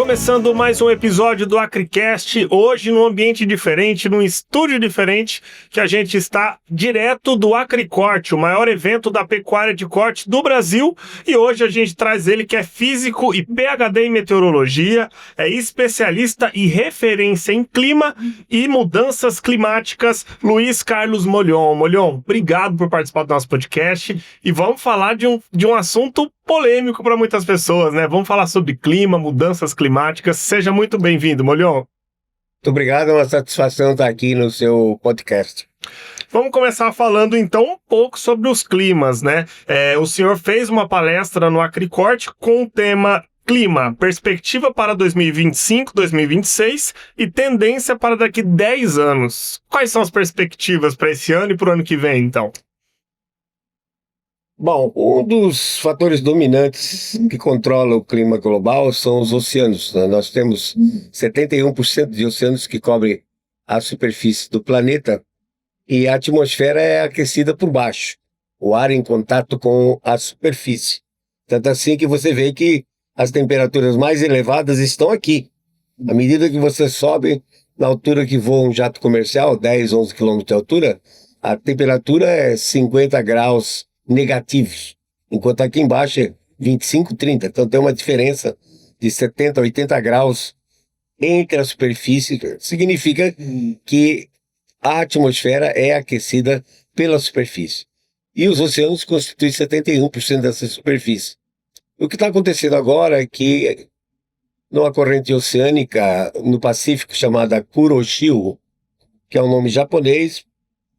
Começando mais um episódio do AcriCast, hoje num ambiente diferente, num estúdio diferente, que a gente está direto do AcriCorte, o maior evento da pecuária de corte do Brasil, e hoje a gente traz ele que é físico e PhD em meteorologia, é especialista e referência em clima e mudanças climáticas, Luiz Carlos Molhon. Molhon, obrigado por participar do nosso podcast, e vamos falar de um assunto polêmico para muitas pessoas, né? Vamos falar sobre clima, mudanças climáticas. Seja muito bem-vindo, Molhon. Muito obrigado, é uma satisfação estar aqui no seu podcast. Vamos começar falando então um pouco sobre os climas, né? O senhor fez uma palestra no AcriCorte com o tema Clima, perspectiva para 2025, 2026 e tendência para daqui 10 anos. Quais são as perspectivas para esse ano e para o ano que vem, então? Bom, um dos fatores dominantes que controla o clima global são os oceanos, né? Nós temos 71% de oceanos que cobrem a superfície do planeta e a atmosfera é aquecida por baixo, o ar em contato com a superfície. Tanto assim que você vê que as temperaturas mais elevadas estão aqui. À medida que você sobe na altura que voa um jato comercial, 10, 11 km de altura, a temperatura é 50 graus negativos, enquanto aqui embaixo é 25, 30. Então tem uma diferença de 70, 80 graus entre a superfície. Significa que a atmosfera é aquecida pela superfície. E os oceanos constituem 71% dessa superfície. O que está acontecendo agora é que numa corrente oceânica no Pacífico chamada Kuroshio, que é um nome japonês,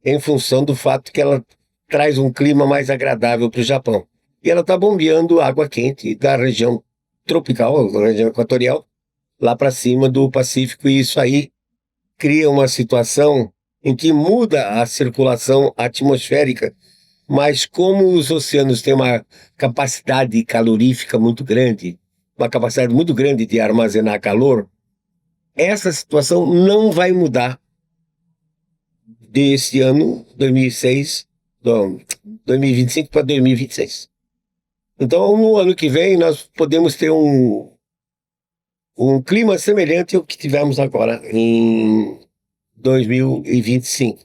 em função do fato que ela traz um clima mais agradável para o Japão. E ela está bombeando água quente da região tropical, da região equatorial, lá para cima do Pacífico, e isso aí cria uma situação em que muda a circulação atmosférica, mas como os oceanos têm uma capacidade calorífica muito grande, uma capacidade muito grande de armazenar calor, essa situação não vai mudar desse ano, 2025 para 2026. Então, no ano que vem, nós podemos ter um clima semelhante ao que tivemos agora em 2025.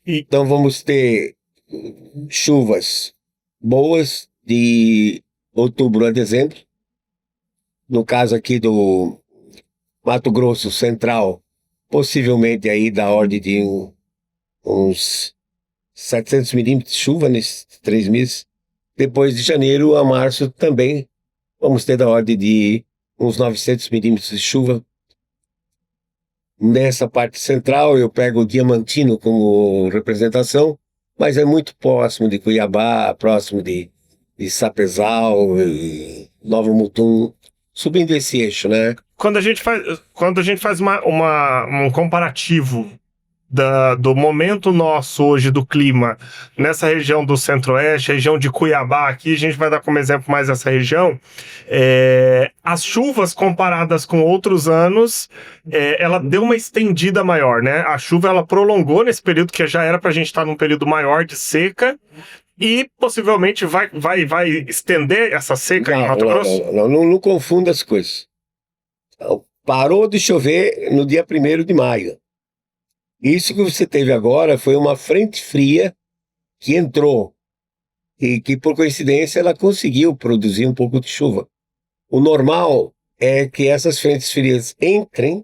Então, vamos ter chuvas boas de outubro a dezembro. No caso aqui do Mato Grosso Central, possivelmente aí da ordem de uns 700 milímetros de chuva nesses 3 meses. Depois de janeiro a março também vamos ter da ordem de uns 900 milímetros de chuva. Nessa parte central eu pego o Diamantino como representação, mas é muito próximo de Cuiabá, próximo de Sapezal, Nova Mutum, subindo esse eixo, né? Quando a gente faz um comparativo do momento nosso hoje do clima nessa região do Centro-Oeste, região de Cuiabá, aqui a gente vai dar como exemplo mais essa região, as chuvas comparadas com outros anos, ela deu uma estendida maior, né? A chuva ela prolongou nesse período que já era para a gente estar num período maior de seca e possivelmente vai estender essa seca em Mato Grosso? Não confunda as coisas. Parou de chover no dia 1º de maio. Isso que você teve agora foi uma frente fria que entrou e que, por coincidência, ela conseguiu produzir um pouco de chuva. O normal é que essas frentes frias entrem,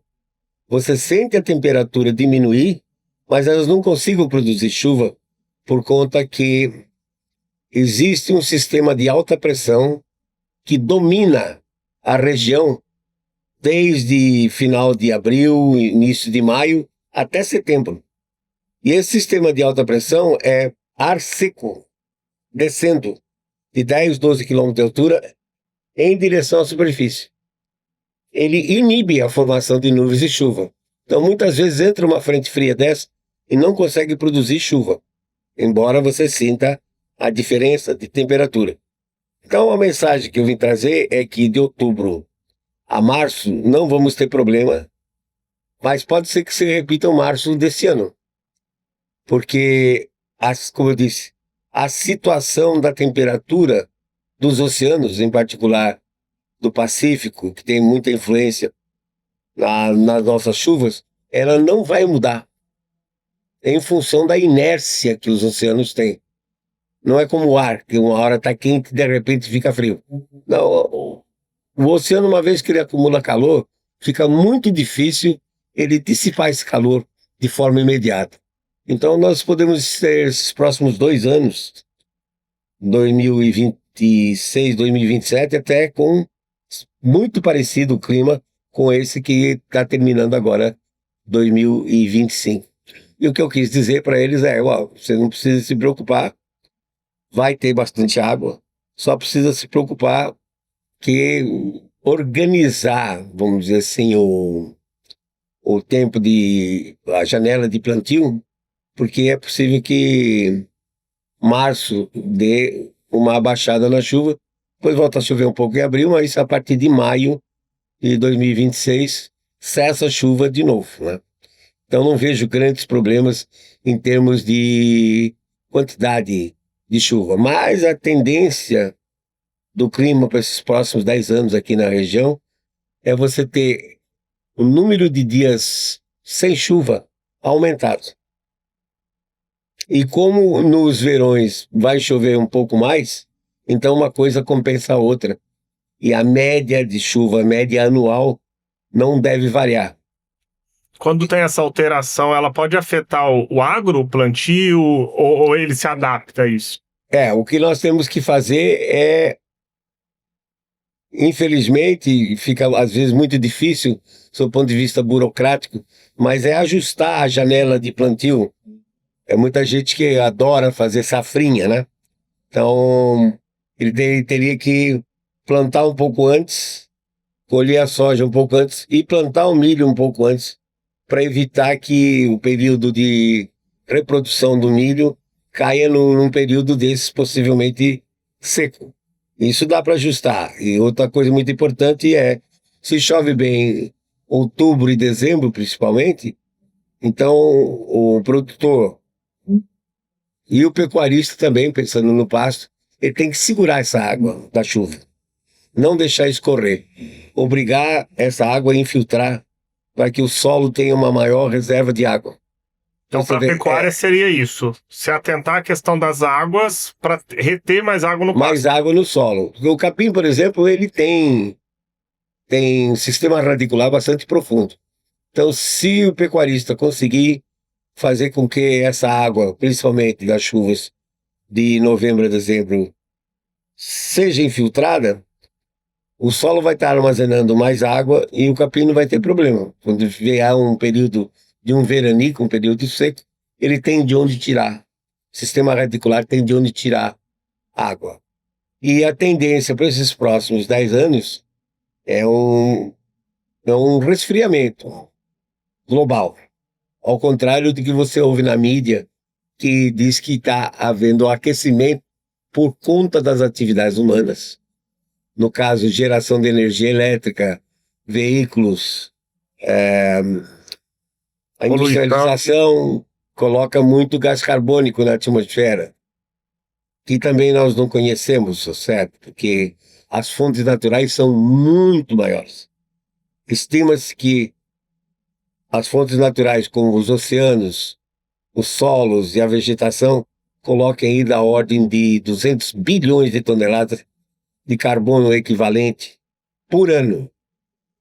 você sente a temperatura diminuir, mas elas não consigam produzir chuva por conta que existe um sistema de alta pressão que domina a região desde final de abril, início de maio, até setembro. E esse sistema de alta pressão é ar seco descendo de 10, 12 km de altura em direção à superfície. Ele inibe a formação de nuvens de chuva. Então, muitas vezes entra uma frente fria dessa e não consegue produzir chuva, embora você sinta a diferença de temperatura. Então, a mensagem que eu vim trazer é que de outubro a março não vamos ter problema, mas pode ser que se repita o março desse ano. Porque, como eu disse, a situação da temperatura dos oceanos, em particular do Pacífico, que tem muita influência nas nossas chuvas, ela não vai mudar em função da inércia que os oceanos têm. Não é como o ar, que uma hora está quente e de repente fica frio. Não, o oceano, uma vez que ele acumula calor, fica muito difícil ele dissipar esse calor de forma imediata. Então nós podemos ter esses próximos 2 anos, 2026, 2027, até com muito parecido o clima com esse que está terminando agora, 2025. E o que eu quis dizer para eles é, você não precisa se preocupar, vai ter bastante água, só precisa se preocupar que organizar, vamos dizer assim, o tempo a janela de plantio, porque é possível que março dê uma abaixada na chuva, depois volta a chover um pouco em abril, mas a partir de maio de 2026 cessa a chuva de novo, né? Então não vejo grandes problemas em termos de quantidade de chuva, mas a tendência do clima para esses próximos 10 anos aqui na região é você ter o número de dias sem chuva aumentado. E como nos verões vai chover um pouco mais, então uma coisa compensa a outra. E a média de chuva, a média anual, não deve variar. Quando tem essa alteração, ela pode afetar o agro, o plantio, ou ele se adapta a isso? O que nós temos que fazer é, infelizmente, fica às vezes muito difícil, do ponto de vista burocrático, mas é ajustar a janela de plantio. É muita gente que adora fazer safrinha, né? Então, ele teria que plantar um pouco antes, colher a soja um pouco antes e plantar o milho um pouco antes, para evitar que o período de reprodução do milho caia num período desses possivelmente seco. Isso dá para ajustar. E outra coisa muito importante é, se chove bem outubro e dezembro principalmente, então o produtor e o pecuarista também, pensando no pasto, ele tem que segurar essa água da chuva, não deixar escorrer, obrigar essa água a infiltrar para que o solo tenha uma maior reserva de água. Então, para a pecuária seria isso, se atentar à questão das águas para reter mais água no pasto. Mais água no solo. O capim, por exemplo, ele tem um sistema radicular bastante profundo. Então, se o pecuarista conseguir fazer com que essa água, principalmente das chuvas de novembro a dezembro, seja infiltrada, o solo vai estar armazenando mais água e o capim não vai ter problema. Quando vier um período de um veranico, um período seco, ele tem de onde tirar. O sistema radicular tem de onde tirar água. E a tendência para esses próximos 10 anos é um resfriamento global. Ao contrário do que você ouve na mídia, que diz que está havendo aquecimento por conta das atividades humanas. No caso, geração de energia elétrica, veículos, a industrialização coloca muito gás carbônico na atmosfera, que também nós não conhecemos, certo? Porque as fontes naturais são muito maiores. Estima-se que as fontes naturais, como os oceanos, os solos e a vegetação, coloquem aí da ordem de 200 bilhões de toneladas de carbono equivalente por ano.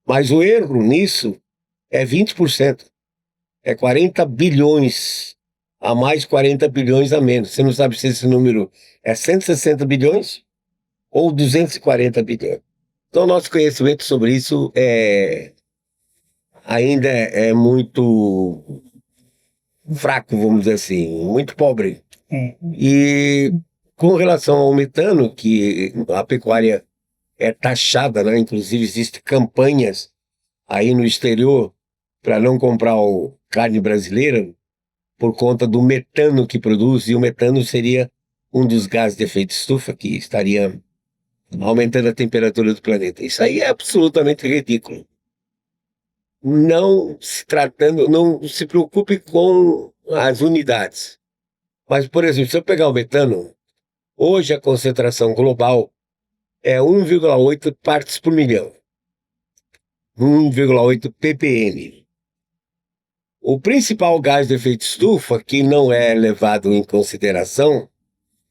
Mas o erro nisso é 20%. É 40 bilhões a mais, 40 bilhões a menos. Você não sabe se esse número é 160 bilhões ou 240 bilhões. Então, nosso conhecimento sobre isso ainda é muito fraco, vamos dizer assim, muito pobre. E com relação ao metano, que a pecuária é taxada, né? Inclusive existem campanhas aí no exterior para não comprar carne brasileira por conta do metano que produz, e o metano seria um dos gases de efeito estufa que estaria aumentando a temperatura do planeta. Isso aí é absolutamente ridículo. Não se preocupe com as unidades. Mas, por exemplo, se eu pegar o metano, hoje a concentração global é 1,8 partes por milhão. 1,8 ppm. O principal gás de efeito estufa, que não é levado em consideração,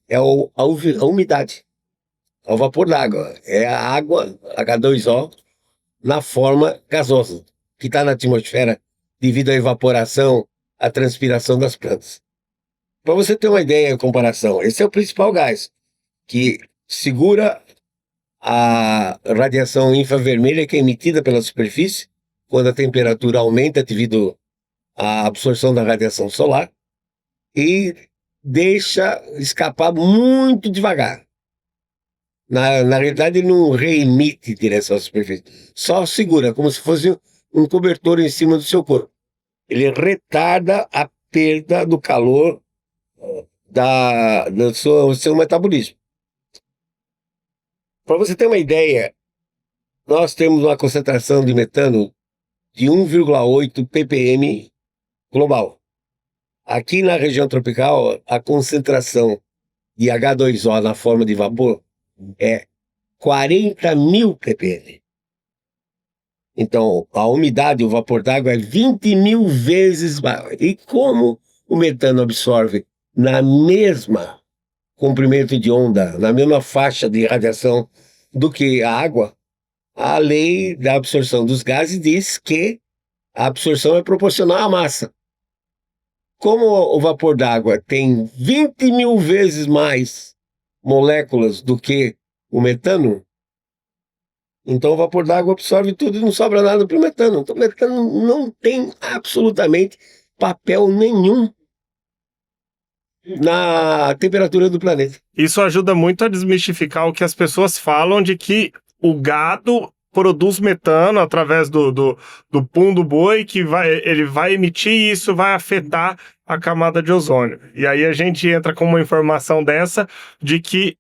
é a umidade, é o vapor d'água. É a água, H2O, na forma gasosa, que está na atmosfera devido à evaporação, à transpiração das plantas. Para você ter uma ideia em comparação, esse é o principal gás, que segura a radiação infravermelha que é emitida pela superfície quando a temperatura aumenta devido à absorção da radiação solar e deixa escapar muito devagar. Na realidade, ele não reemite em direção à superfície, só segura, como se fosse um cobertor em cima do seu corpo. Ele retarda a perda do calor do seu metabolismo. Para você ter uma ideia, nós temos uma concentração de metano de 1,8 ppm global. Aqui na região tropical, a concentração de H2O na forma de vapor é 40.000 ppm. Então, a umidade, o vapor d'água é 20.000 vezes maior. E como o metano absorve na mesma comprimento de onda, na mesma faixa de radiação do que a água, a lei da absorção dos gases diz que a absorção é proporcional à massa. Como o vapor d'água tem 20.000 vezes mais moléculas do que o metano, então o vapor d'água absorve tudo e não sobra nada para o metano. Então o metano não tem absolutamente papel nenhum na temperatura do planeta. Isso ajuda muito a desmistificar o que as pessoas falam de que o gado produz metano através do pum do boi, que ele vai emitir e isso vai afetar a camada de ozônio. E aí a gente entra com uma informação dessa de que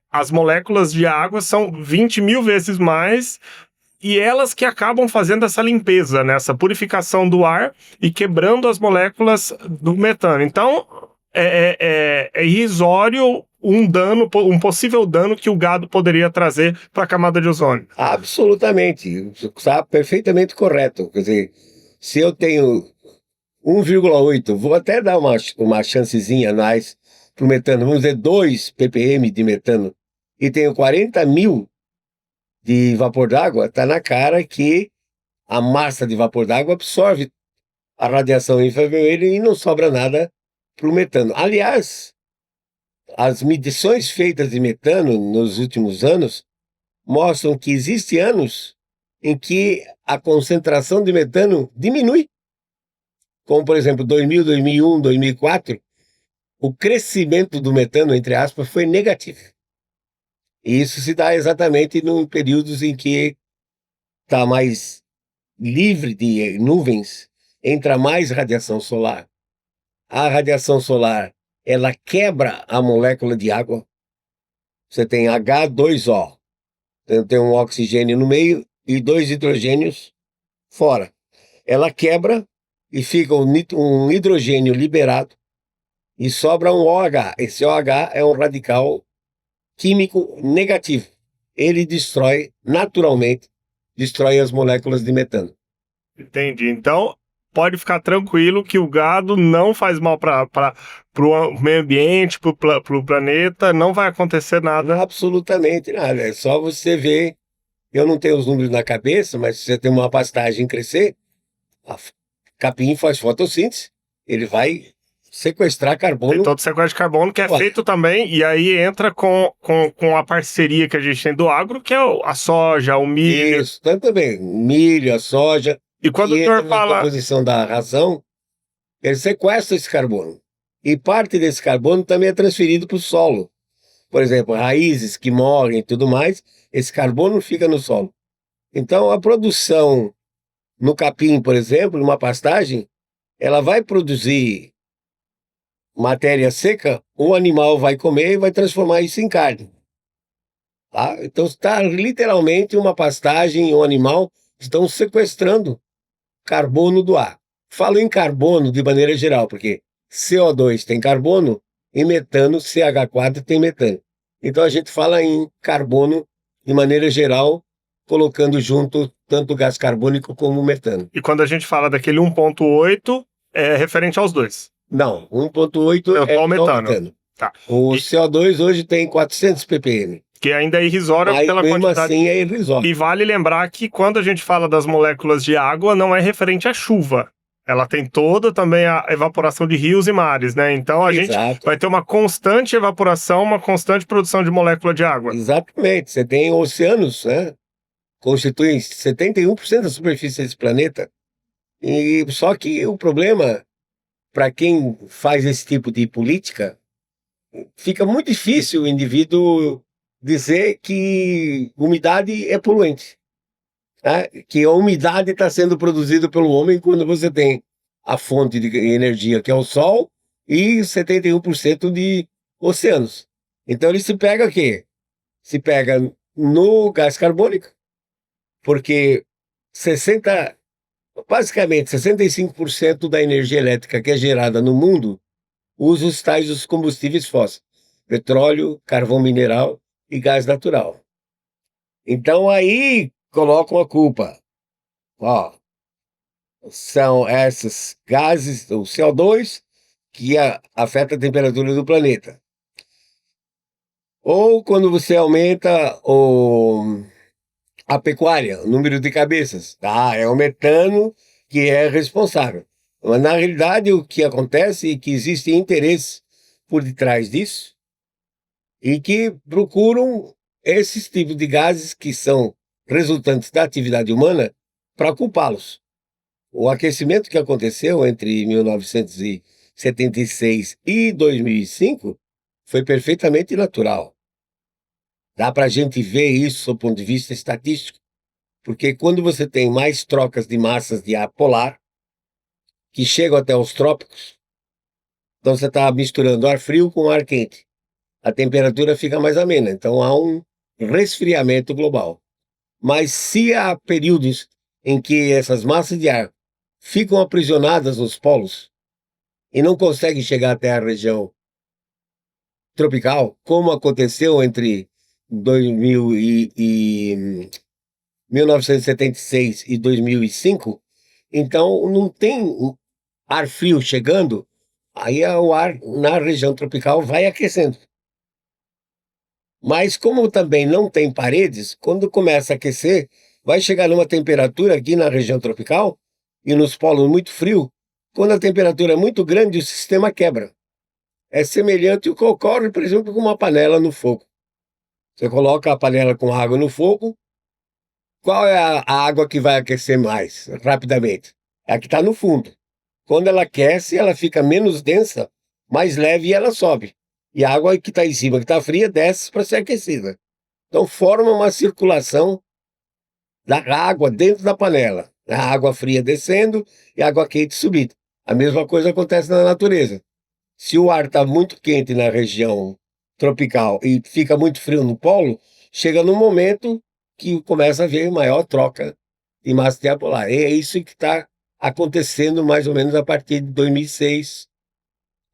as moléculas de água são 20.000 vezes mais e elas que acabam fazendo essa limpeza, né? Essa purificação do ar e quebrando as moléculas do metano. Então, é irrisório um possível dano que o gado poderia trazer para a camada de ozônio. Absolutamente, está perfeitamente correto. Quer dizer, se eu tenho 1,8, vou até dar uma chancezinha mais para o metano, vamos dizer 2 ppm de metano, e tenho 40.000 de vapor d'água, está na cara que a massa de vapor d'água absorve a radiação infravermelha e não sobra nada para o metano. Aliás, as medições feitas de metano nos últimos anos mostram que existem anos em que a concentração de metano diminui. Como, por exemplo, 2000, 2001, 2004, o crescimento do metano, entre aspas, foi negativo. E isso se dá exatamente em períodos em que está mais livre de nuvens, entra mais radiação solar. A radiação solar, ela quebra a molécula de água. Você tem H2O. Então, tem um oxigênio no meio e 2 hidrogênios fora. Ela quebra e fica um hidrogênio liberado e sobra um OH. Esse OH é um radical químico negativo. Ele naturalmente, destrói as moléculas de metano. Entendi. Então, pode ficar tranquilo que o gado não faz mal para o meio ambiente, para o planeta, não vai acontecer nada. Absolutamente nada. É só você ver. Eu não tenho os números na cabeça, mas se você tem uma pastagem crescer, a capim faz fotossíntese, ele vai sequestrar carbono. Tem todo sequestro de carbono que é feito também, e aí entra com a parceria que a gente tem do agro, que é a soja, o milho. Isso, também. Milho, a soja. E quando o senhor fala... na composição da ração, ele sequestra esse carbono. E parte desse carbono também é transferido para o solo. Por exemplo, raízes que morrem e tudo mais, esse carbono fica no solo. Então, a produção no capim, por exemplo, numa pastagem, ela vai produzir matéria seca, o animal vai comer e vai transformar isso em carne. Tá? Então, está literalmente uma pastagem e um animal estão sequestrando carbono do ar. Falo em carbono de maneira geral, porque CO2 tem carbono e metano, CH4 tem metano. Então a gente fala em carbono de maneira geral, colocando junto tanto o gás carbônico como o metano. E quando a gente fala daquele 1,8, é referente aos dois. Não, 1,8 É é só só o o metano. metano. Tá. O E- CO2 hoje tem 400 ppm, Que ainda é irrisória mas pela mesmo quantidade. assim é irrisório. E vale lembrar que quando a gente fala das moléculas de água, não é referente à chuva. Ela tem toda também a evaporação de rios e mares, né? Então a gente Exato. vai ter uma constante evaporação, uma constante produção de molécula de água. Exatamente. Você tem oceanos, né? Constituem 71% da superfície desse planeta. E só que o problema, para quem faz esse tipo de política, fica muito difícil o indivíduo dizer que umidade é poluente, né? Que a umidade está sendo produzida pelo homem quando você tem a fonte de energia, que é o sol, e 71% de oceanos. Então ele se pega aqui, se pega no gás carbônico, porque 60, basicamente 65% da energia elétrica que é gerada no mundo usa os tais dos combustíveis fósseis, petróleo, carvão mineral e gás natural. Então aí colocam a culpa. Ó, são esses gases, o CO2, que afeta a temperatura do planeta. Ou quando você aumenta a pecuária, o número de cabeças. É o metano que é responsável. Mas, na realidade, o que acontece é que existe interesse por detrás disso e que procuram esses tipos de gases que são resultantes da atividade humana para culpá-los. O aquecimento que aconteceu entre 1976 e 2005 foi perfeitamente natural. Dá para a gente ver isso do ponto de vista estatístico, porque quando você tem mais trocas de massas de ar polar, que chegam até os trópicos, então você está misturando ar frio com ar quente. A temperatura fica mais amena, então há um resfriamento global. Mas se há períodos em que essas massas de ar ficam aprisionadas nos polos e não conseguem chegar até a região tropical, como aconteceu entre 2000 e 1976 e 2005, então não tem ar frio chegando, aí o ar na região tropical vai aquecendo. Mas como também não tem paredes, quando começa a aquecer, vai chegar numa temperatura aqui na região tropical e nos polos muito frio, quando a temperatura é muito grande, o sistema quebra. É semelhante ao que ocorre, por exemplo, com uma panela no fogo. Você coloca a panela com água no fogo, qual é a água que vai aquecer mais rapidamente? É a que está no fundo. Quando ela aquece, ela fica menos densa, mais leve e ela sobe. E a água que está em cima, que está fria, desce para ser aquecida. Então forma uma circulação da água dentro da panela. A água fria descendo e a água quente subindo. A mesma coisa acontece na natureza. Se o ar está muito quente na região tropical e fica muito frio no polo, chega num momento que começa a haver maior troca de massa de ar polar. E é isso que está acontecendo mais ou menos a partir de 2006.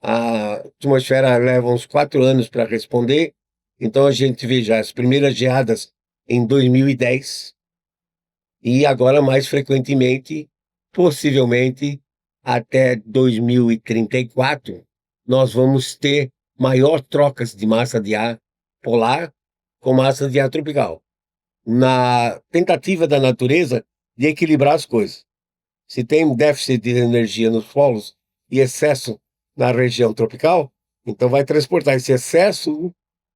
A atmosfera leva uns 4 anos para responder, então a gente vê já as primeiras geadas em 2010 e agora mais frequentemente, possivelmente até 2034, nós vamos ter maior trocas de massa de ar polar com massa de ar tropical, na tentativa da natureza de equilibrar as coisas. Se tem déficit de energia nos polos e excesso na região tropical, então vai transportar esse excesso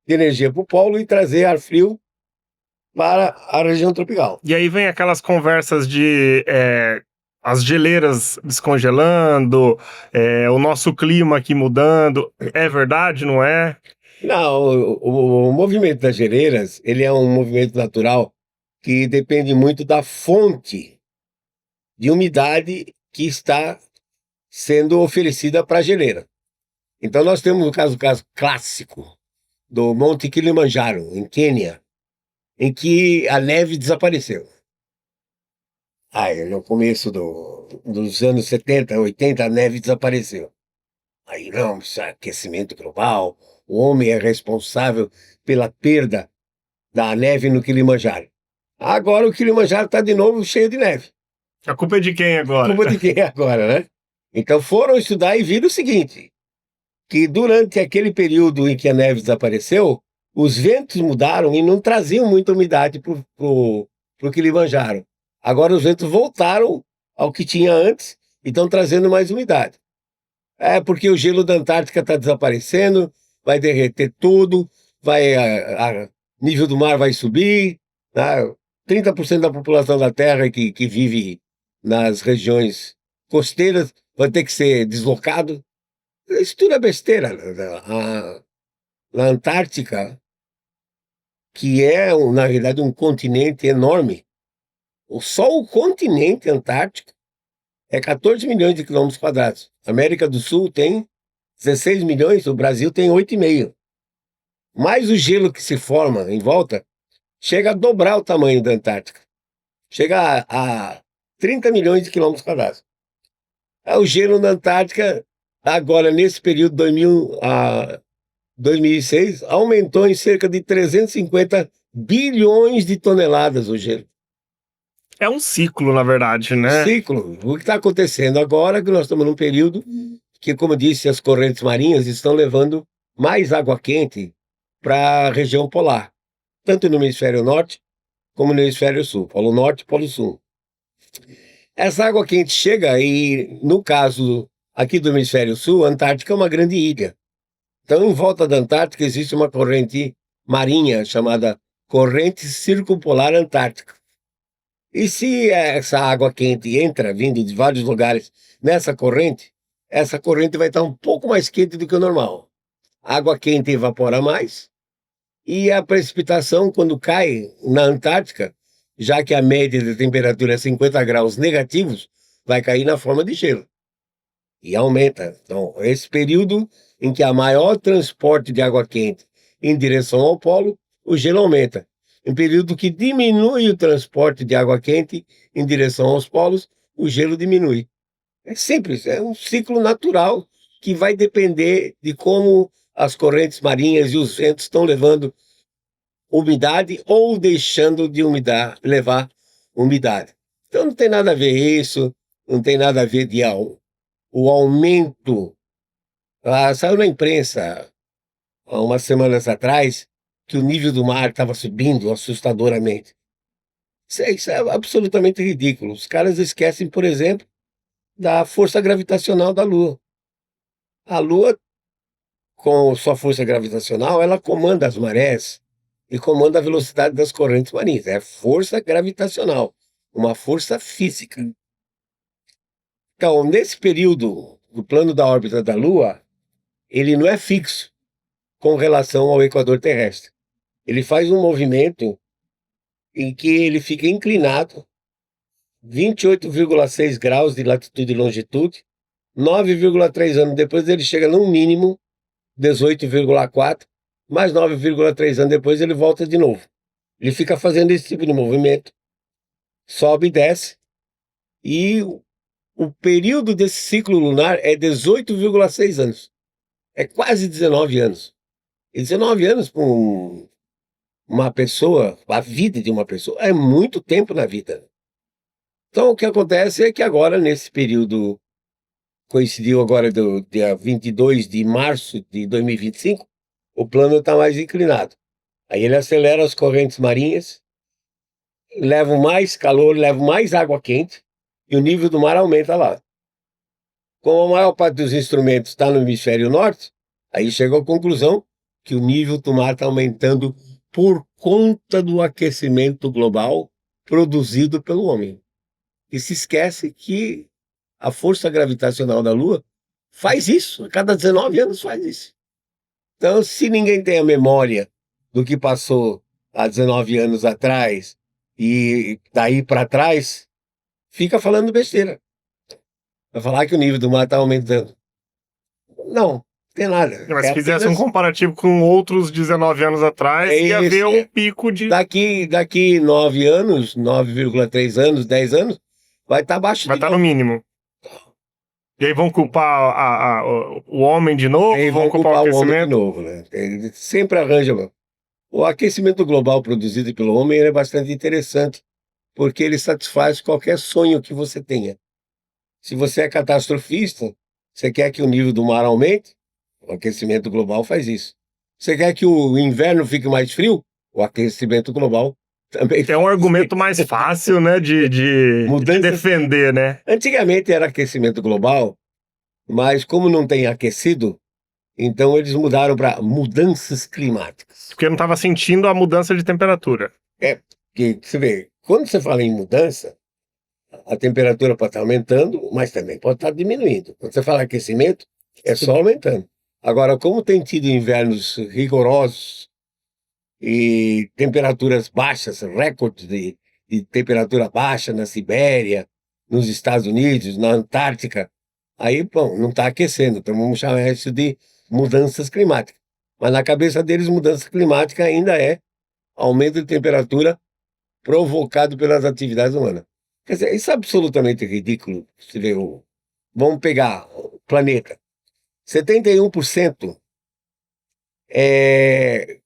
de energia para o polo e trazer ar frio para a região tropical. E aí vem aquelas conversas de as geleiras descongelando, o nosso clima aqui mudando. É verdade, não é? Não, o movimento das geleiras, ele é um movimento natural que depende muito da fonte de umidade que está sendo oferecida para a geleira. Então nós temos o caso clássico do Monte Kilimanjaro, em Quênia, em que a neve desapareceu. Aí, no começo dos anos 70, 80, a neve desapareceu. Aí, não, isso é aquecimento global, o homem é responsável pela perda da neve no Kilimanjaro. Agora o Kilimanjaro está de novo cheio de neve. A culpa é de quem agora? Culpa de quem agora, né? Então foram estudar e viram o seguinte, que durante aquele período em que a neve desapareceu, os ventos mudaram e não traziam muita umidade para o Kilimanjaro. Agora os ventos voltaram ao que tinha antes e estão trazendo mais umidade. É porque o gelo da Antártica está desaparecendo, vai derreter tudo, nível do mar vai subir, né? 30% da população da Terra que vive nas regiões costeiras vai ter que ser deslocado. Isso tudo é besteira. Na Antártica, que é, na realidade, um continente enorme, só o continente antártico é 14 milhões de quilômetros quadrados. A América do Sul tem 16 milhões, o Brasil tem 8,5. Mais o gelo que se forma em volta chega a dobrar o tamanho da Antártica. Chega a 30 milhões de quilômetros quadrados. O gelo na Antártica, agora nesse período 2000 a 2006, aumentou em cerca de 350 bilhões de toneladas o gelo. É um ciclo, na verdade, né? Ciclo. O que está acontecendo agora é que nós estamos num período que, como eu disse, as correntes marinhas estão levando mais água quente para a região polar, tanto no hemisfério norte como no hemisfério sul, polo norte e polo sul. Essa água quente chega e, no caso aqui do hemisfério sul, a Antártica é uma grande ilha. Então, em volta da Antártica existe uma corrente marinha chamada Corrente Circumpolar Antártica. E se essa água quente entra, vindo de vários lugares, nessa corrente, essa corrente vai estar um pouco mais quente do que o normal. A água quente evapora mais e a precipitação, quando cai na Antártica, já que a média da temperatura é 50 graus negativos, vai cair na forma de gelo. E aumenta. Então, esse período em que há maior transporte de água quente em direção ao polo, o gelo aumenta. Em período que diminui o transporte de água quente em direção aos polos, o gelo diminui. É simples, é um ciclo natural que vai depender de como as correntes marinhas e os ventos estão levando umidade ou deixando de levar umidade. Então não tem nada a ver isso, não tem nada a ver o aumento. Saiu na imprensa há umas semanas atrás que o nível do mar estava subindo assustadoramente. Isso é absolutamente ridículo. Os caras esquecem, por exemplo, da força gravitacional da Lua. A Lua, com sua força gravitacional, ela comanda as marés e comanda a velocidade das correntes marinhas. É força gravitacional, uma força física. Então, nesse período do plano da órbita da Lua, ele não é fixo com relação ao equador terrestre. Ele faz um movimento em que ele fica inclinado 28,6 graus de latitude e longitude, 9,3 anos depois ele chega no mínimo 18,4, mais 9,3 anos depois ele volta de novo. Ele fica fazendo esse tipo de movimento, sobe e desce, e o período desse ciclo lunar é 18,6 anos. É quase 19 anos. E 19 anos para uma pessoa, a vida de uma pessoa, é muito tempo na vida. Então, o que acontece é que agora, nesse período, coincidiu agora do dia 22 de março de 2025, o plano está mais inclinado. Aí ele acelera as correntes marinhas, leva mais calor, leva mais água quente, e o nível do mar aumenta lá. Como a maior parte dos instrumentos está no hemisfério norte, aí chega à conclusão que o nível do mar está aumentando por conta do aquecimento global produzido pelo homem. E se esquece que a força gravitacional da Lua faz isso, a cada 19 anos faz isso. Então, se ninguém tem a memória do que passou há 19 anos atrás e daí para trás, fica falando besteira. Vai falar que o nível do mar está aumentando. Não tem nada. Mas se fizesse um comparativo com outros 19 anos atrás, ia haver um pico de... Daqui 9 anos, 9,3 anos, 10 anos, vai estar abaixo vai estar no mínimo. E aí vão culpar o homem de novo? Aí vão culpar o homem de novo, né? Ele sempre arranja O aquecimento global produzido pelo homem é bastante interessante, porque ele satisfaz qualquer sonho que você tenha. Se você é catastrofista, você quer que o nível do mar aumente? O aquecimento global faz isso. Você quer que o inverno fique mais frio? O aquecimento global também Que é um faz argumento isso. mais fácil, né, de Mudanças. defender, né? Antigamente era aquecimento global, mas como não tem aquecido, então eles mudaram para mudanças climáticas. Porque eu não estava sentindo a mudança de temperatura. É, que você vê, quando você fala em mudança, a temperatura pode estar aumentando, mas também pode estar diminuindo. Quando você fala aquecimento, é só aumentando. Agora, como tem tido invernos rigorosos e temperaturas baixas, recordes de temperatura baixa na Sibéria, nos Estados Unidos, na Antártica, aí, bom, não está aquecendo, então vamos chamar isso de mudanças climáticas. Mas na cabeça deles, mudança climática ainda é aumento de temperatura provocado pelas atividades humanas. Quer dizer, isso é absolutamente ridículo. Você vê, vamos pegar o planeta. 71% é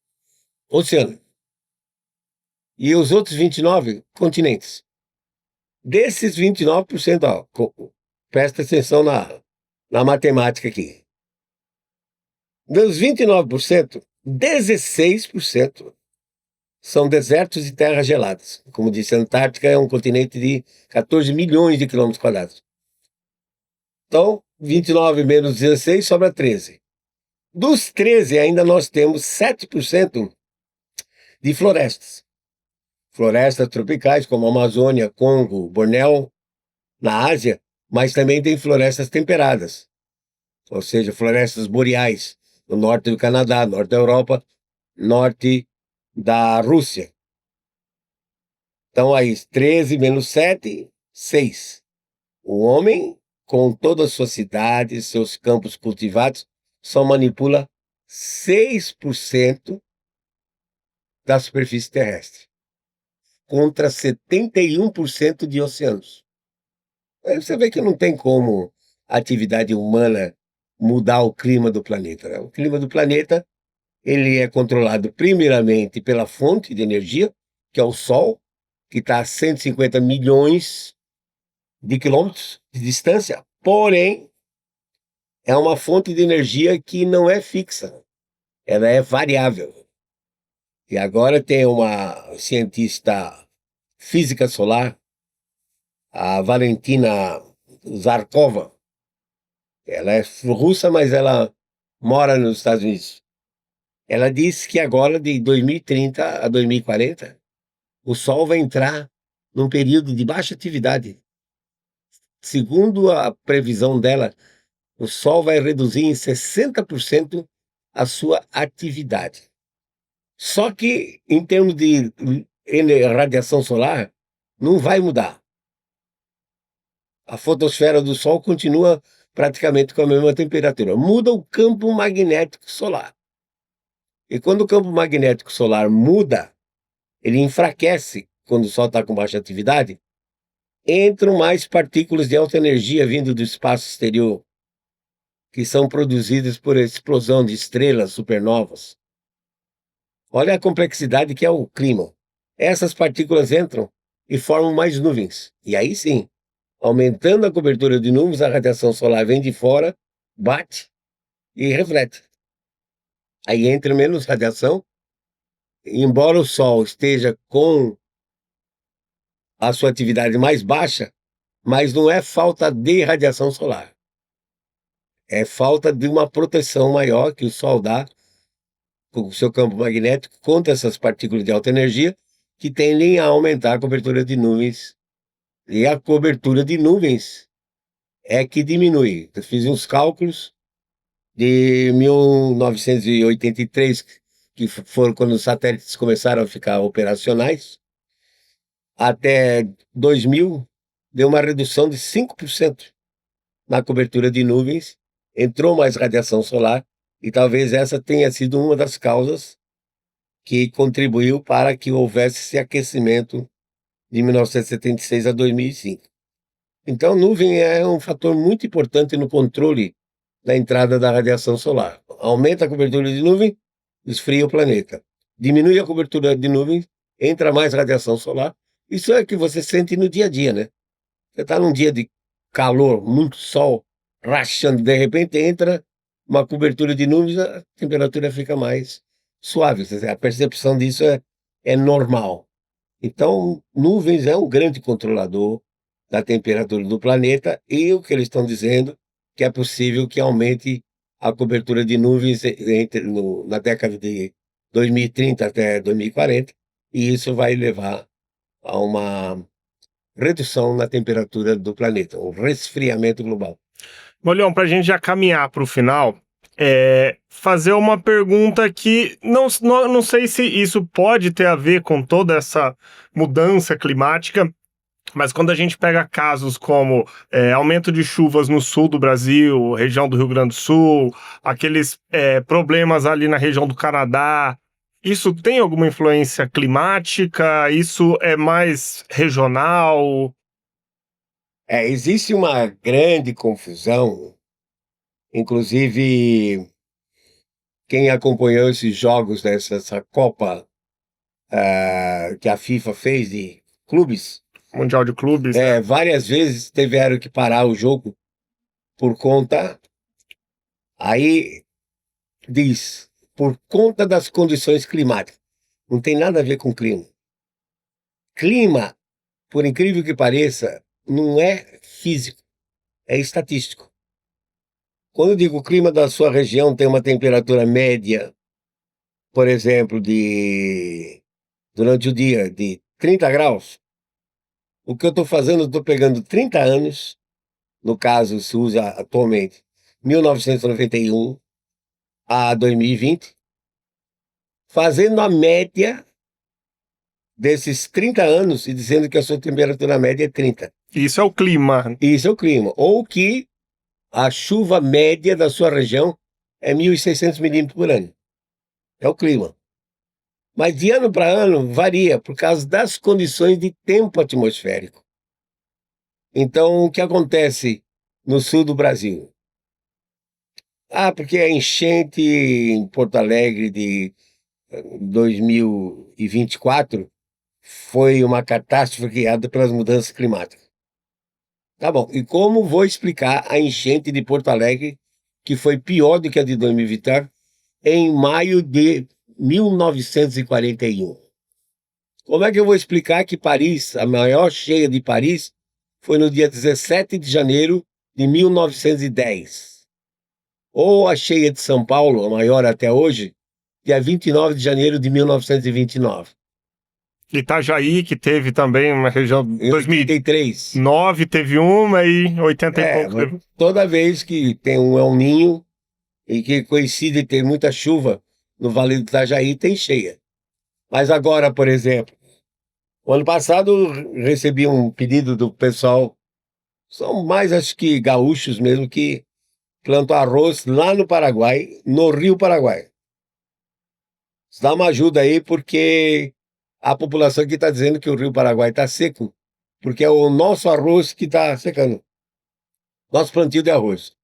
oceano. E os outros 29% continentes. Desses 29%, ó, presta atenção na matemática aqui. Dos 29%, 16% são desertos e terras geladas. Como disse, a Antártica é um continente de 14 milhões de quilômetros quadrados. Então, 29 menos 16 sobra 13. Dos 13, ainda nós temos 7% de florestas. Florestas tropicais, como a Amazônia, Congo, Bornéu, na Ásia, mas também tem florestas temperadas, ou seja, florestas boreais, no norte do Canadá, norte da Europa, norte da Rússia. Então, aí, 13 menos 7, 6. O homem, com todas as suas cidades, seus campos cultivados, só manipula 6% da superfície terrestre, contra 71% de oceanos. Aí você vê que não tem como a atividade humana mudar o clima do planeta, né? O clima do planeta, ele é controlado primeiramente pela fonte de energia, que é o Sol, que está a 150 milhões de quilômetros de distância, porém, é uma fonte de energia que não é fixa, ela é variável. E agora tem uma cientista física solar, a Valentina Zarkova. Ela é russa, mas ela mora nos Estados Unidos. Ela disse que agora, de 2030 a 2040, o Sol vai entrar num período de baixa atividade. Segundo a previsão dela, o Sol vai reduzir em 60% a sua atividade. Só que, em termos de radiação solar, não vai mudar. A fotosfera do Sol continua praticamente com a mesma temperatura. Muda o campo magnético solar. E quando o campo magnético solar muda, ele enfraquece quando o Sol está com baixa atividade, entram mais partículas de alta energia vindo do espaço exterior, que são produzidas por explosão de estrelas supernovas. Olha a complexidade que é o clima. Essas partículas entram e formam mais nuvens. E aí sim, aumentando a cobertura de nuvens, a radiação solar vem de fora, bate e reflete. Aí entra menos radiação, embora o Sol esteja com a sua atividade mais baixa, mas não é falta de radiação solar. É falta de uma proteção maior que o Sol dá com o seu campo magnético contra essas partículas de alta energia que tendem a aumentar a cobertura de nuvens. E a cobertura de nuvens é que diminui. Eu fiz uns cálculos de 1983, que foram quando os satélites começaram a ficar operacionais, até 2000, deu uma redução de 5% na cobertura de nuvens, entrou mais radiação solar, e talvez essa tenha sido uma das causas que contribuiu para que houvesse esse aquecimento de 1976 a 2005. Então, nuvem é um fator muito importante no controle da entrada da radiação solar. Aumenta a cobertura de nuvem, esfria o planeta. diminui a cobertura de nuvens, entra mais radiação solar. Isso é o que você sente no dia a dia, né? Você está num dia de calor, muito sol, rachando, de repente entra uma cobertura de nuvens, a temperatura fica mais suave. Quer dizer, a percepção disso é normal. Então, nuvens é um grande controlador da temperatura do planeta e o que eles estão dizendo que é possível que aumente a cobertura de nuvens na década de 2030 até 2040, e isso vai levar a uma redução na temperatura do planeta, um resfriamento global. Molhão, para a gente já caminhar para o final, fazer uma pergunta que não sei se isso pode ter a ver com toda essa mudança climática, mas quando a gente pega casos como aumento de chuvas no sul do Brasil, região do Rio Grande do Sul, aqueles problemas ali na região do Canadá, isso tem alguma influência climática? Isso é mais regional? Existe uma grande confusão, inclusive quem acompanhou esses jogos essa Copa que a FIFA fez de clubes, Mundial de Clubes, né? várias vezes tiveram que parar o jogo por conta, aí diz, por conta das condições climáticas. Não tem nada a ver com clima. Clima, por incrível que pareça, não é físico, é estatístico. Quando eu digo o clima da sua região tem uma temperatura média, por exemplo, durante o dia de 30 graus, o que eu estou fazendo, eu estou pegando 30 anos, no caso se usa atualmente 1991 a 2020, fazendo a média desses 30 anos e dizendo que a sua temperatura média é 30. Isso é o clima. Isso é o clima. Ou que a chuva média da sua região é 1.600 milímetros por ano. É o clima. Mas de ano para ano varia por causa das condições de tempo atmosférico. Então, o que acontece no sul do Brasil? Porque a enchente em Porto Alegre de 2024 foi uma catástrofe criada pelas mudanças climáticas. Tá bom, e como vou explicar a enchente de Porto Alegre, que foi pior do que a de 2024, em maio de 1941? Como é que eu vou explicar que Paris, a maior cheia de Paris, foi no dia 17 de janeiro de 1910? Ou a cheia de São Paulo, a maior até hoje, dia 29 de janeiro de 1929? Itajaí, que teve também uma região... Em 83. 2009 teve uma e 80 e pouco teve. Toda vez que tem um El Ninho e que coincide ter muita chuva no Vale do Itajaí, tem cheia. Mas agora, por exemplo, o ano passado recebi um pedido do pessoal, são mais acho que gaúchos mesmo, que plantam arroz lá no Paraguai, no Rio Paraguai. Dá uma ajuda aí, porque a população aqui está dizendo que o Rio Paraguai está seco, porque é o nosso arroz que está secando. Nosso plantio de arroz.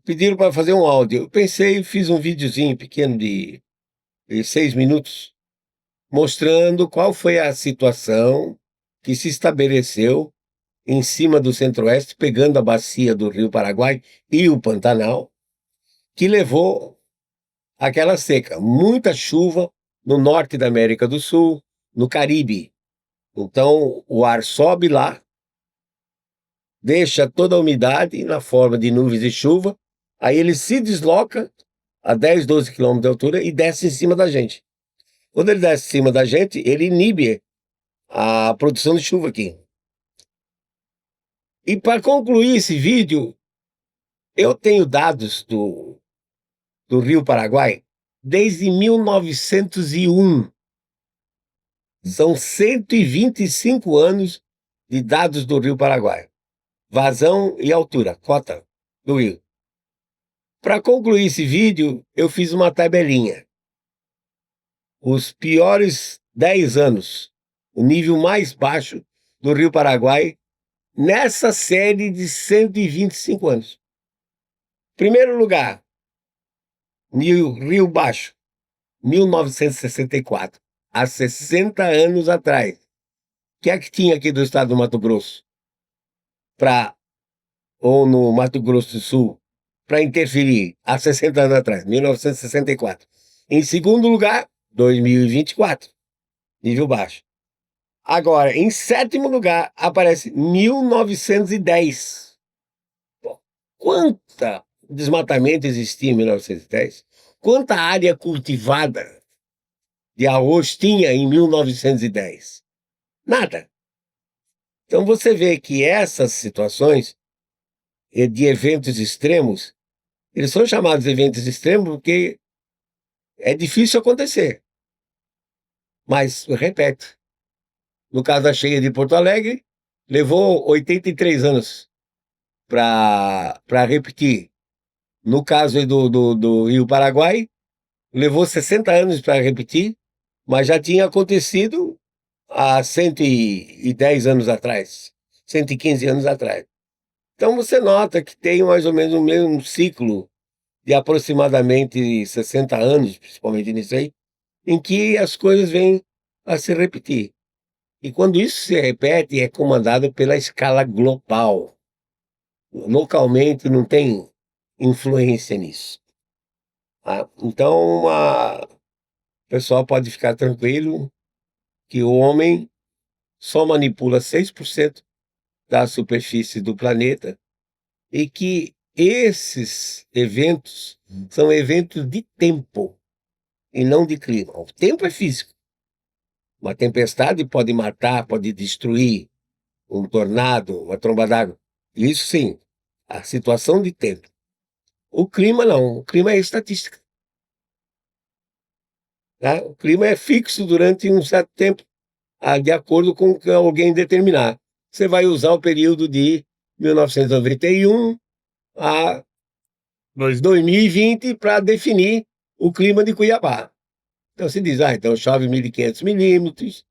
Pediram para fazer um áudio. Eu pensei, fiz um videozinho pequeno de 6 minutos, mostrando qual foi a situação que se estabeleceu em cima do Centro-Oeste, pegando a bacia do Rio Paraguai e o Pantanal, que levou aquela seca. Muita chuva no norte da América do Sul, no Caribe. Então, o ar sobe lá, deixa toda a umidade na forma de nuvens de chuva, aí ele se desloca a 10, 12 quilômetros de altura e desce em cima da gente. Quando ele desce em cima da gente, ele inibe a produção de chuva aqui. E para concluir esse vídeo, eu tenho dados do Rio Paraguai desde 1901. São 125 anos de dados do Rio Paraguai. Vazão e altura, cota do rio. Para concluir esse vídeo, eu fiz uma tabelinha. Os piores 10 anos, o nível mais baixo do Rio Paraguai, nessa série de 125 anos. Primeiro lugar, Rio Baixo, 1964, há 60 anos atrás. O que é que tinha aqui do estado do Mato Grosso? Ou no Mato Grosso do Sul, para interferir há 60 anos atrás, 1964. Em segundo lugar, 2024, nível baixo. Agora, em sétimo lugar, aparece 1910. Pô, quanta desmatamento existia em 1910? Quanta área cultivada de arroz tinha em 1910? Nada. Então você vê que essas situações de eventos extremos, eles são chamados de eventos extremos porque é difícil acontecer. Mas, repete, no caso da cheia de Porto Alegre, levou 83 anos para repetir. No caso aí do Rio Paraguai, levou 60 anos para repetir, mas já tinha acontecido há 110 anos atrás, 115 anos atrás. Então você nota que tem mais ou menos o mesmo ciclo de aproximadamente 60 anos, principalmente nisso aí, em que as coisas vêm a se repetir. E quando isso se repete, é comandado pela escala global. Localmente não tem influência nisso. Tá? Então, o pessoal pode ficar tranquilo que o homem só manipula 6% da superfície do planeta e que esses eventos são eventos de tempo e não de clima. O tempo é físico. Uma tempestade pode matar, pode destruir, um tornado, uma tromba d'água. Isso sim, a situação de tempo. O clima não, o clima é estatística. Tá? O clima é fixo durante um certo tempo, de acordo com o que alguém determinar. Você vai usar o período de 1991 a 2020 para definir o clima de Cuiabá. Então se diz, então chove 1.500 milímetros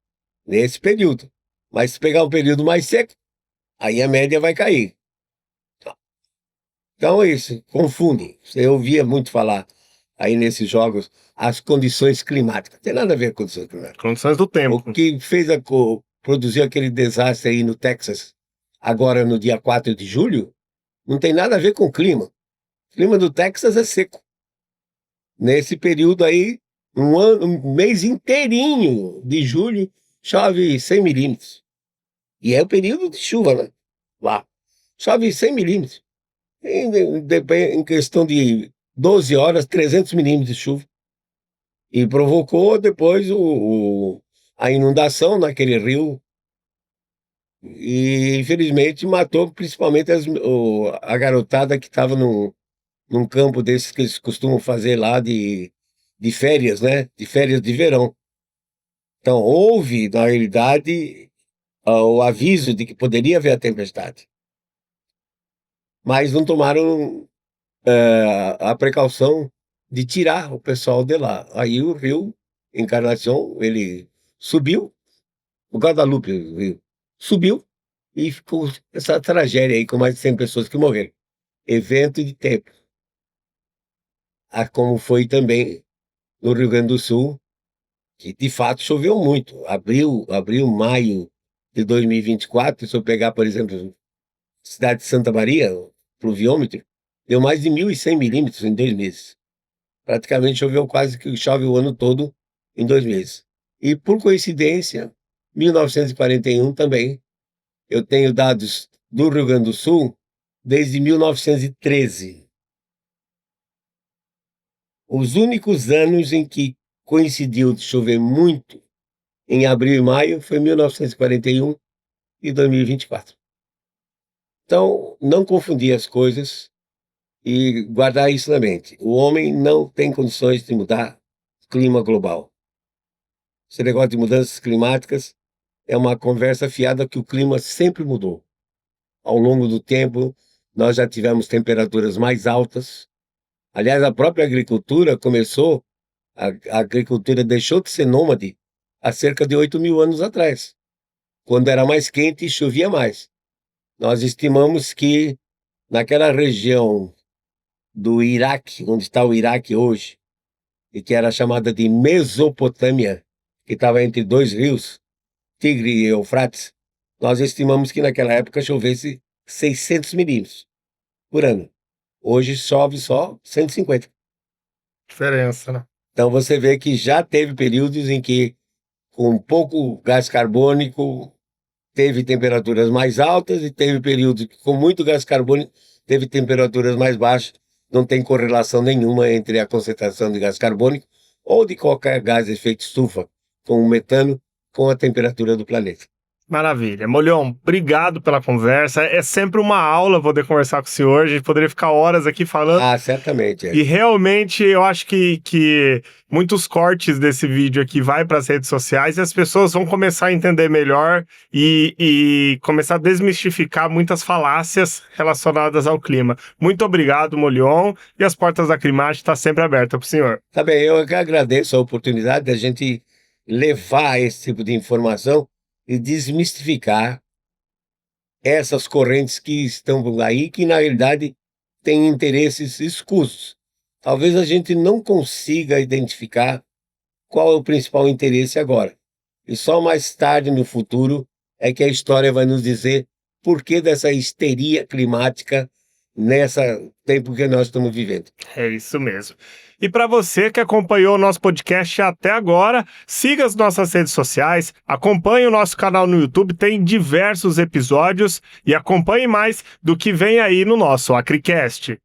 nesse período. Mas se pegar um período mais seco, aí a média vai cair. Então é isso, confunde. Você ouvia muito falar aí nesses jogos as condições climáticas. Não tem nada a ver com condições climáticas. Condições do tempo. O que fez produziu aquele desastre aí no Texas, agora no dia 4 de julho, não tem nada a ver com o clima. O clima do Texas é seco. Nesse período aí, um mês inteirinho de julho, chove 100 milímetros. E é o período de chuva, né? Lá. Chove 100 milímetros. Em questão de 12 horas, 300 milímetros de chuva. E provocou depois a inundação naquele rio. E, infelizmente, matou principalmente a garotada que estava num campo desses que eles costumam fazer lá de férias, né? De férias de verão. Então, houve, na realidade, o aviso de que poderia haver a tempestade. Mas não tomaram a precaução de tirar o pessoal de lá. Aí o rio Encarnação, ele subiu, o Guadalupe o rio, subiu e ficou essa tragédia aí com mais de 100 pessoas que morreram. Evento de tempo. Como foi também no Rio Grande do Sul, que de fato choveu muito. Abril, maio de 2024, se eu pegar, por exemplo, cidade de Santa Maria, o pluviômetro, deu mais de 1.100 milímetros em 2 meses. Praticamente choveu quase que chove o ano todo em 2 meses. E, por coincidência, 1941 também, eu tenho dados do Rio Grande do Sul desde 1913. Os únicos anos em que coincidiu de chover muito em abril e maio foi 1941 e 2024. Então, não confundir as coisas e guardar isso na mente. O homem não tem condições de mudar o clima global. Esse negócio de mudanças climáticas é uma conversa fiada que o clima sempre mudou. Ao longo do tempo, nós já tivemos temperaturas mais altas. Aliás, a própria agricultura começou, a agricultura deixou de ser nômade há cerca de 8.000 anos atrás, quando era mais quente e chovia mais. Nós estimamos que naquela região do Iraque, onde está o Iraque hoje, e que era chamada de Mesopotâmia, que estava entre dois rios, Tigre e Eufrates, nós estimamos que naquela época chovesse 600 milímetros por ano. Hoje chove só 150. Diferença, né? Então você vê que já teve períodos em que, com pouco gás carbônico, teve temperaturas mais altas, e teve períodos que, com muito gás carbônico, teve temperaturas mais baixas. Não tem correlação nenhuma entre a concentração de gás carbônico ou de qualquer gás de efeito estufa, como o metano, com a temperatura do planeta. Maravilha. Molhão, obrigado pela conversa. É sempre uma aula poder conversar com o senhor. A gente poderia ficar horas aqui falando. Ah, certamente. E realmente eu acho que muitos cortes desse vídeo aqui vai para as redes sociais e as pessoas vão começar a entender melhor e começar a desmistificar muitas falácias relacionadas ao clima. Muito obrigado, Molhão. E as portas da Climate estão sempre abertas para o senhor. Tá bem, eu que agradeço a oportunidade da gente levar esse tipo de informação e desmistificar essas correntes que estão aí, que na realidade têm interesses escusos. Talvez a gente não consiga identificar qual é o principal interesse agora. E só mais tarde, no futuro, é que a história vai nos dizer por que dessa histeria climática nesse tempo que nós estamos vivendo. É isso mesmo. E para você que acompanhou o nosso podcast até agora, siga as nossas redes sociais, acompanhe o nosso canal no YouTube, tem diversos episódios e acompanhe mais do que vem aí no nosso AcriCast.